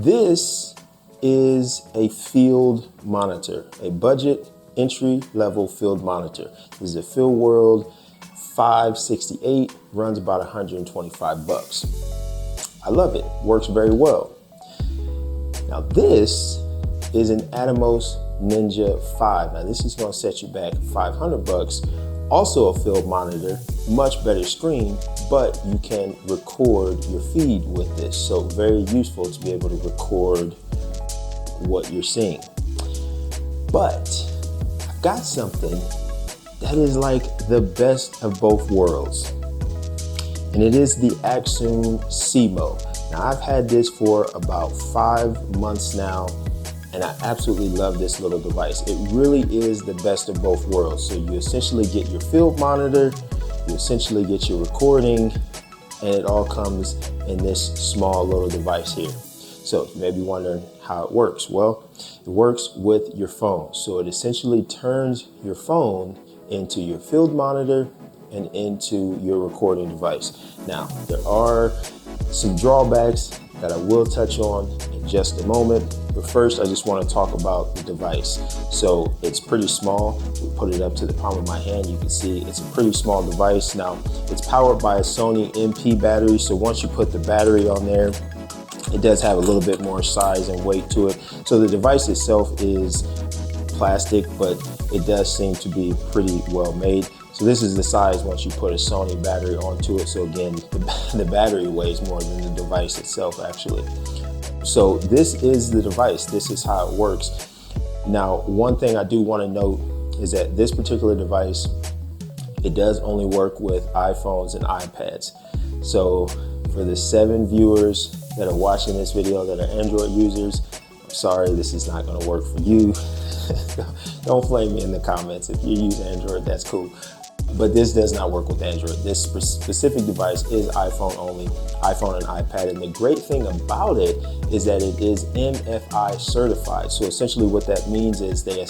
This is a field monitor, a budget entry-level field monitor. This is a Feelworld FW568, runs about 125 bucks. I love it, works very well. Now this is an Atomos Ninja 5. Now this is gonna set you back 500 bucks. Also a field monitor, much better screen, but you can record your feed with this. So very useful to be able to record what you're seeing. But I've got something that is like the best of both worlds. And it is the Accsoon SeeMo. Now I've had this for about 5 months now, and I absolutely love this little device. It really is the best of both worlds. So you essentially get your field monitor, you essentially get your recording, and it all comes in this small little device here. So you may be wondering how it works. Well, it works with your phone. So it essentially turns your phone into your field monitor and into your recording device. Now, there are some drawbacks that I will touch on in just a moment. But first, I just want to talk about the device. So it's pretty small. We put it up to the palm of my hand. You can see it's a pretty small device. Now, it's powered by a Sony MP battery. So once you put the battery on there, it does have a little bit more size and weight to it. So the device itself is plastic, but it does seem to be pretty well made. So this is the size once you put a Sony battery onto it. So again, the battery weighs more than the device itself actually. So this is the device. This is how it works. Now, one thing I do want to note is that this particular device, it does only work with iPhones and iPads. So for the 7 viewers that are watching this video that are Android users, I'm sorry, this is not going to work for you. Don't flame me in the comments. If you use Android, that's cool. But this does not work with Android. This specific device is iPhone only, iPhone and iPad. And the great thing about it is that it is MFI certified. So essentially what that means is they've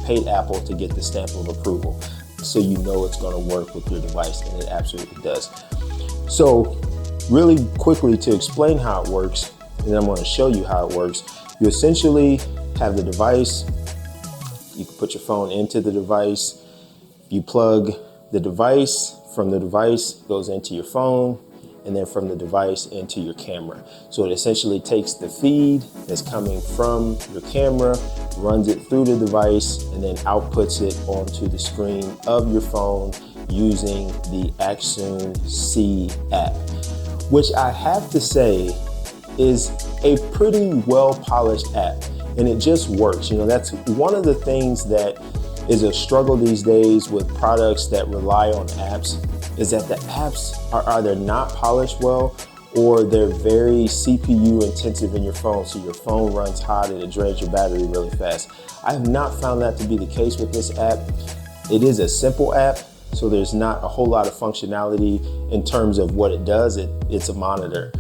paid Apple to get the stamp of approval. So you know it's going to work with your device, and it absolutely does. So really quickly to explain how it works, and I'm going to show you how it works. You essentially have the device. You can put your phone into the device. You plug the device, from the device goes into your phone, and then from the device into your camera. So it essentially takes the feed that's coming from your camera, runs it through the device, and then outputs it onto the screen of your phone using the Accsoon See app, which I have to say is a pretty well-polished app, and it just works. You know, that's one of the things that is a struggle these days with products that rely on apps, is that the apps are either not polished well or they're very CPU intensive in your phone. So your phone runs hot and it drains your battery really fast. I have not found that to be the case with this app. It is a simple app, so there's not a whole lot of functionality in terms of what it does. It's a monitor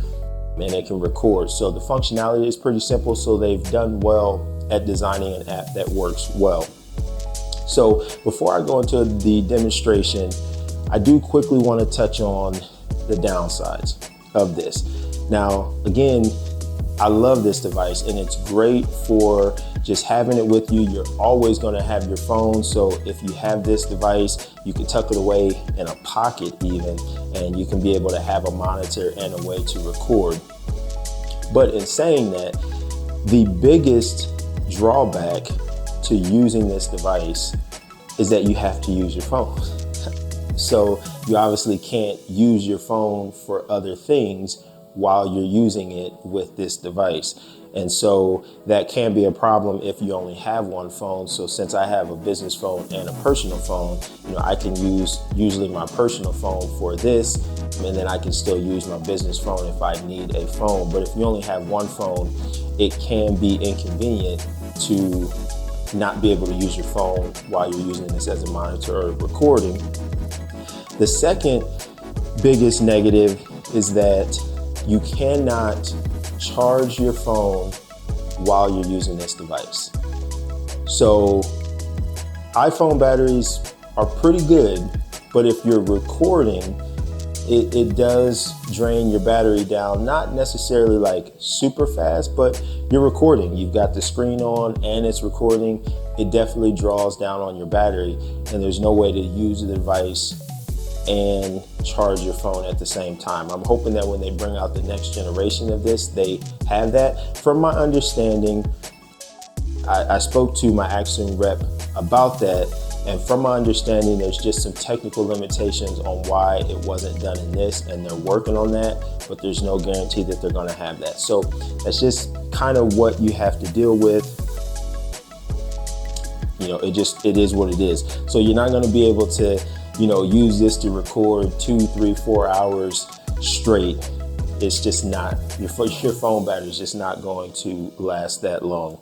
and it can record. So the functionality is pretty simple. So they've done well at designing an app that works well. So before I go into the demonstration, I do quickly want to touch on the downsides of this. Now, again, I love this device and it's great for just having it with you. You're always going to have your phone. So if you have this device, you can tuck it away in a pocket even, and you can be able to have a monitor and a way to record. But in saying that, the biggest drawback to using this device is that you have to use your phone. So you obviously can't use your phone for other things while you're using it with this device. And so that can be a problem if you only have one phone. So since I have a business phone and a personal phone, you know, I can use usually my personal phone for this, and then I can still use my business phone if I need a phone. But if you only have one phone, it can be inconvenient to not be able to use your phone while you're using this as a monitor or recording. The second biggest negative is that you cannot charge your phone while you're using this device. So iPhone batteries are pretty good, but if you're recording, it does drain your battery down, not necessarily like super fast, but you're recording. You've got the screen on and it's recording. It definitely draws down on your battery, and there's no way to use the device and charge your phone at the same time. I'm hoping that when they bring out the next generation of this, they have that. From my understanding, I spoke to my Accsoon rep about that, and from my understanding, there's just some technical limitations on why it wasn't done in this, and they're working on that, but there's no guarantee that they're gonna have that. So that's just kind of what you have to deal with. You know, it is what it is. So you're not gonna be able to, you know, use this to record 2, 3, 4 hours straight. It's just not, your phone battery is just not going to last that long.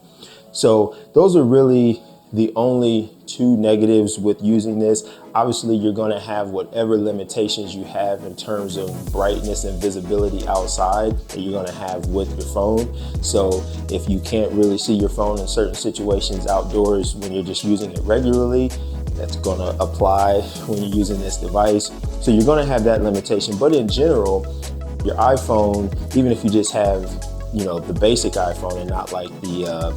So those are really the only two negatives with using this. Obviously, you're gonna have whatever limitations you have in terms of brightness and visibility outside that you're gonna have with your phone. So if you can't really see your phone in certain situations outdoors when you're just using it regularly, that's gonna apply when you're using this device. So you're gonna have that limitation. But in general, your iPhone, even if you just have, you know, the basic iPhone and not like the,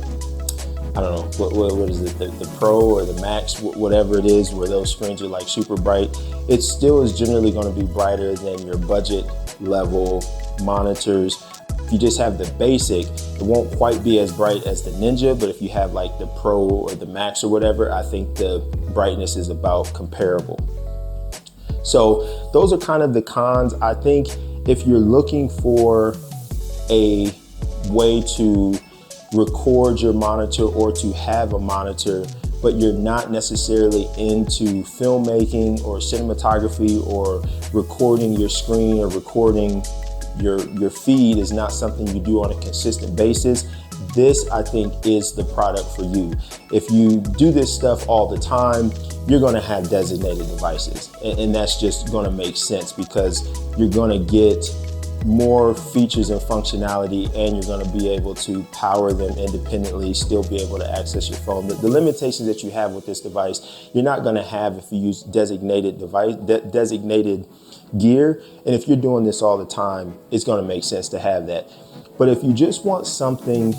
I don't know, what is it, the Pro or the Max, whatever it is, where those screens are like super bright, it still is generally gonna be brighter than your budget level monitors. If you just have the basic, it won't quite be as bright as the Ninja, but if you have like the Pro or the Max or whatever, I think the brightness is about comparable. So those are kind of the cons. I think if you're looking for a way to record your monitor or to have a monitor, but you're not necessarily into filmmaking or cinematography, or recording your screen or recording your feed is not something you do on a consistent basis, this I think is the product for you. If you do this stuff all the time, you're gonna have designated devices, and that's just gonna make sense because you're gonna get more features and functionality, and you're going to be able to power them independently, still be able to access your phone. The limitations that you have with this device, you're not going to have if you use designated gear. And if you're doing this all the time, it's going to make sense to have that. But if you just want something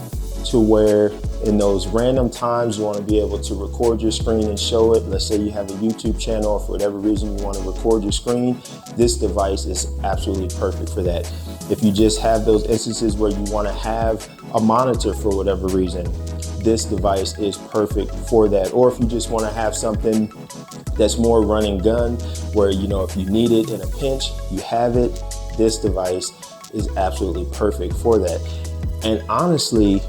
to where in those random times you want to be able to record your screen and show it, let's say you have a YouTube channel, or for whatever reason you want to record your screen, this device is absolutely perfect for that. If you just have those instances where you want to have a monitor for whatever reason, this device is perfect for that. Or if you just want to have something that's more run and gun, where, you know, if you need it in a pinch, you have it, this device is absolutely perfect for that. And honestly,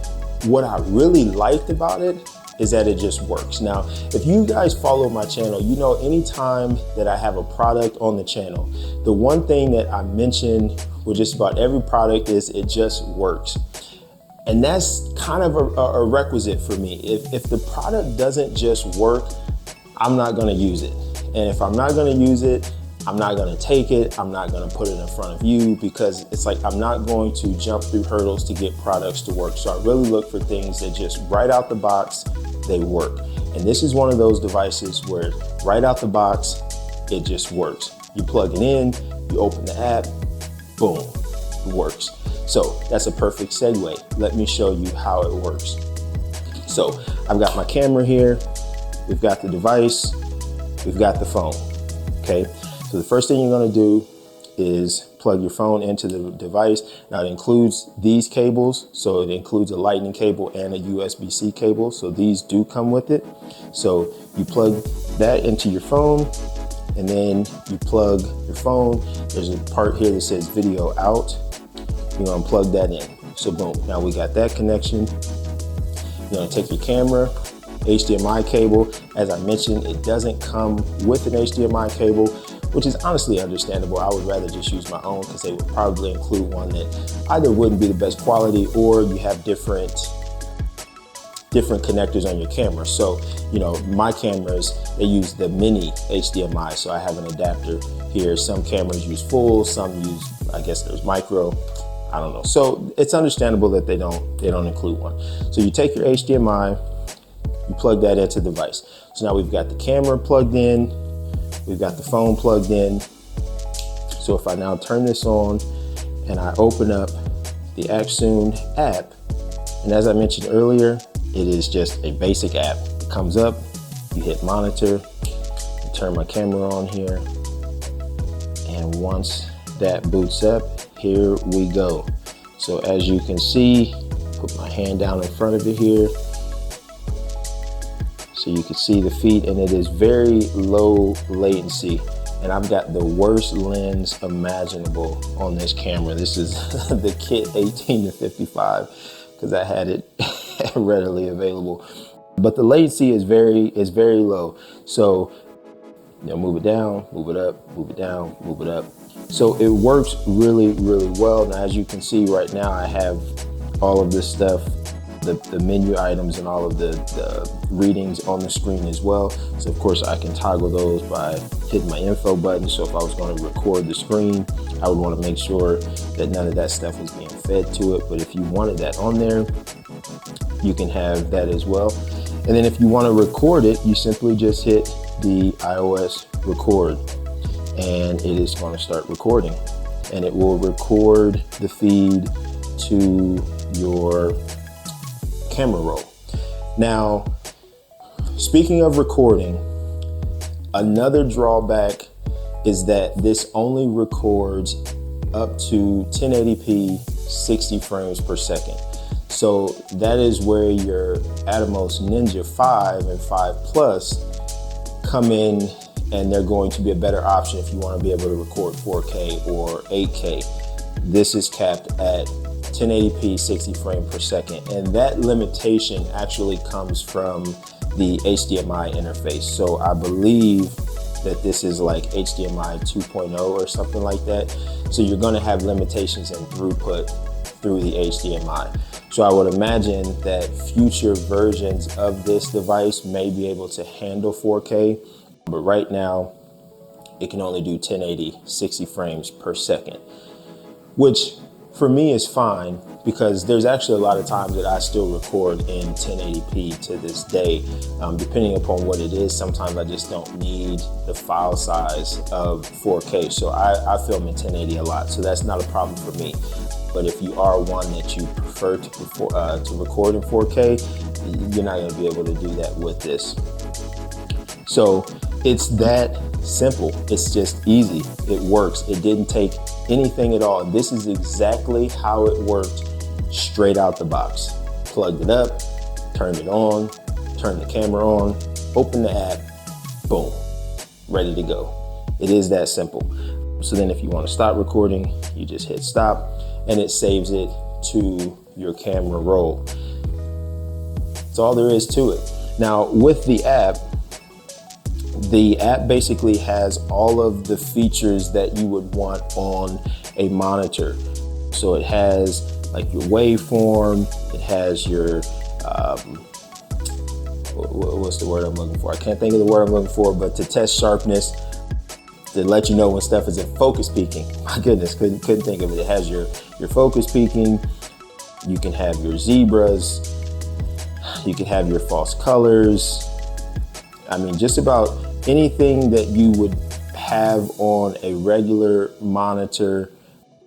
what I really liked about it is that it just works. Now, if you guys follow my channel, you know anytime that I have a product on the channel, the one thing that I mention with just about every product is it just works. And that's kind of a requisite for me. If the product doesn't just work, I'm not gonna use it. And if I'm not gonna use it, I'm not gonna take it, I'm not gonna put it in front of you, because it's like I'm not going to jump through hurdles to get products to work. So I really look for things that just right out the box, they work. And this is one of those devices where right out the box, it just works. You plug it in, you open the app, boom, it works. So that's a perfect segue. Let me show you how it works. So I've got my camera here, we've got the device, we've got the phone, okay? So the first thing you're gonna do is plug your phone into the device. Now it includes these cables. So it includes a lightning cable and a USB-C cable. So these do come with it. So you plug that into your phone, and then you plug your phone. There's a part here that says video out. You're gonna plug that in. So boom, now we got that connection. You're gonna take your camera, HDMI cable. As I mentioned, it doesn't come with an HDMI cable, which is honestly understandable. I would rather just use my own, because they would probably include one that either wouldn't be the best quality, or you have different connectors on your camera. So, you know, my cameras, they use the mini HDMI. So I have an adapter here. Some cameras use full, some use, I guess there's micro, I don't know. So it's understandable that they don't include one. So you take your HDMI, you plug that into the device. So now we've got the camera plugged in, we've got the phone plugged in. So if I now turn this on and I open up the Accsoon app, and as I mentioned earlier, it is just a basic app. It comes up, you hit monitor, I turn my camera on here, and once that boots up, here we go. So as you can see, put my hand down in front of it here, so you can see the feed, and it is very low latency. And I've got the worst lens imaginable on this camera. This is the kit 18-55 because I had it readily available. But the latency is very low. So, you know, move it down, move it up, move it down, move it up. So it works really, really well. Now, as you can see right now, I have all of this stuff, the menu items and all of the readings on the screen as well. So of course I can toggle those by hitting my info button. So if I was going to record the screen, I would want to make sure that none of that stuff was being fed to it. But if you wanted that on there, you can have that as well. And then if you want to record it, you simply just hit the iOS record, and it is going to start recording, and it will record the feed to your camera roll. Now, speaking of recording, another drawback is that this only records up to 1080p 60 frames per second. So that is where your Atomos Ninja 5 and 5 Plus come in, and they're going to be a better option if you want to be able to record 4K or 8K. This is capped at 1080p 60 frames per second, and that limitation actually comes from the HDMI interface. So I believe that this is like HDMI 2.0 or something like that. So you're going to have limitations in throughput through the HDMI. So I would imagine that future versions of this device may be able to handle 4K, but right now it can only do 1080 60 frames per second, which for me is fine, because there's actually a lot of times that I still record in 1080p to this day. Depending upon what it is, sometimes I just don't need the file size of 4K. So I film in 1080 a lot, so that's not a problem for me. But if you are one that you prefer to record in 4K, you're not gonna be able to do that with this. So it's that simple. It's just easy. It works. It didn't take anything at all. This is exactly how it worked straight out the box. Plugged it up, turned it on, turned the camera on, opened the app, boom, ready to go. It is that simple. So then if you want to stop recording, you just hit stop, and it saves it to your camera roll. That's all there is to it. Now with the app basically has all of the features that you would want on a monitor. So it has like your waveform, it has your, what's the word I'm looking for? I can't think of the word I'm looking for, but to test sharpness, to let you know when stuff is in focus peaking. My goodness, couldn't think of it. It has your focus peaking. You can have your zebras. You can have your false colors. I mean, just about anything that you would have on a regular monitor,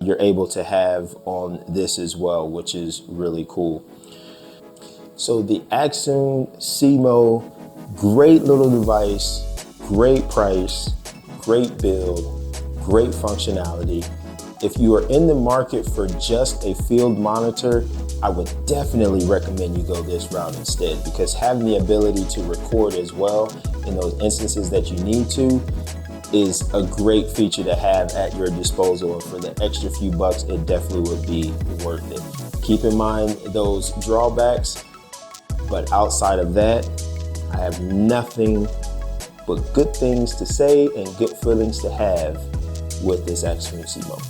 you're able to have on this as well, which is really cool. So the Accsoon SeeMo, great little device, great price, great build, great functionality. If you are in the market for just a field monitor, I would definitely recommend you go this route instead, because having the ability to record as well in those instances that you need to is a great feature to have at your disposal. And for the extra few bucks, it definitely would be worth it. Keep in mind those drawbacks, but outside of that, I have nothing but good things to say and good feelings to have with this Accsoon SeeMo.